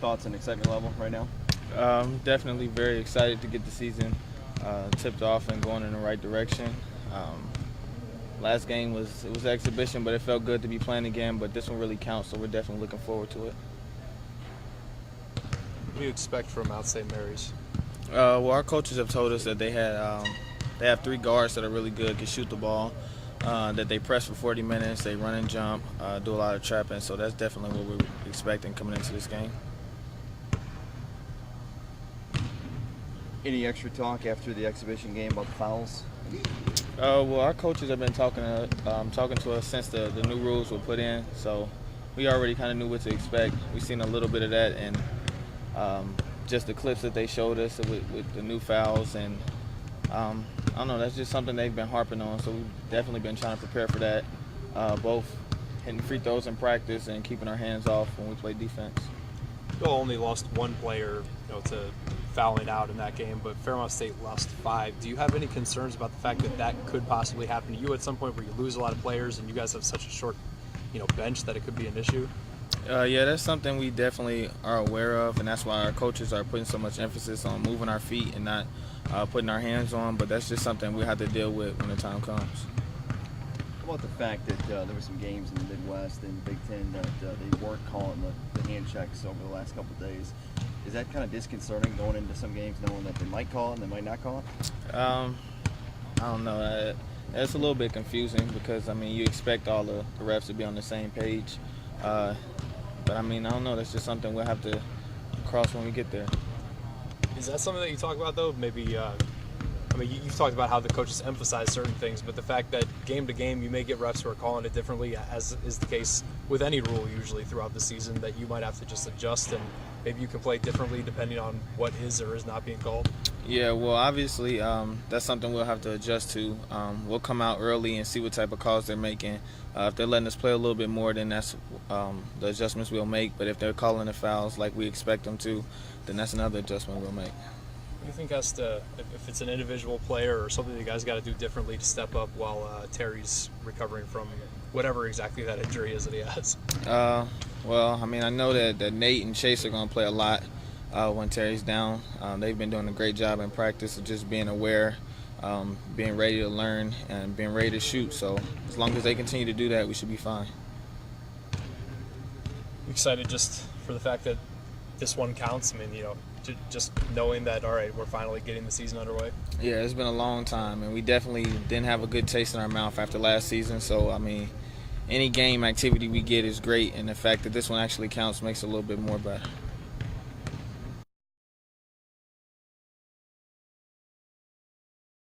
thoughts and excitement level right now? Definitely very excited to get the season tipped off and going in the right direction. Last game was exhibition, but it felt good to be playing again. But this one really counts, so we're definitely looking forward to it. What do you expect from Mount St. Mary's? Well, our coaches have told us that they have 3 guards that are really good, can shoot the ball, that they press for 40 minutes, they run and jump, do a lot of trapping. So that's definitely what we're expecting coming into this game. Any extra talk after the exhibition game about the fouls? Well, our coaches have been talking to us since the new rules were put in, so we already kind of knew what to expect. We've seen a little bit of that, and just the clips that they showed us with the new fouls, and I don't know, that's just something they've been harping on, so we've definitely been trying to prepare for that, both hitting free throws in practice and keeping our hands off when we play defense. You all only lost 1 player, to fouling out in that game, but Fairmont State lost 5. Do you have any concerns about the fact that that could possibly happen to you at some point, where you lose a lot of players and you guys have such a short, bench, that it could be an issue? Yeah, that's something we definitely are aware of, and that's why our coaches are putting so much emphasis on moving our feet and not putting our hands on. But that's just something we have to deal with when the time comes. How about the fact that there were some games in the Midwest and Big Ten that they weren't calling the hand checks over the last couple of days? Is that kind of disconcerting going into some games knowing that they might call it and they might not call it? I don't know. It's a little bit confusing because, you expect all the refs to be on the same page. But, I don't know. That's just something we'll have to cross when we get there. Is that something that you talk about, though? Maybe, you've talked about how the coaches emphasize certain things, but the fact that game to game you may get refs who are calling it differently, as is the case with any rule usually throughout the season, that you might have to just adjust and maybe you can play differently depending on what is or is not being called? Yeah, well, obviously that's something we'll have to adjust to. We'll come out early and see what type of calls they're making. If they're letting us play a little bit more, then that's the adjustments we'll make. But if they're calling the fouls like we expect them to, then that's another adjustment we'll make. What do you think has to, if it's an individual player or something you guys got to do differently to step up while Terry's recovering from whatever exactly that injury is that he has? Well, I know that Nate and Chase are going to play a lot when Terry's down. They've been doing a great job in practice of just being aware, being ready to learn, and being ready to shoot. So as long as they continue to do that, we should be fine. Excited just for the fact that this one counts? Just knowing that, all right, we're finally getting the season underway? Yeah, it's been a long time, and we definitely didn't have a good taste in our mouth after last season. So, any game activity we get is great, and the fact that this one actually counts makes it a little bit more better.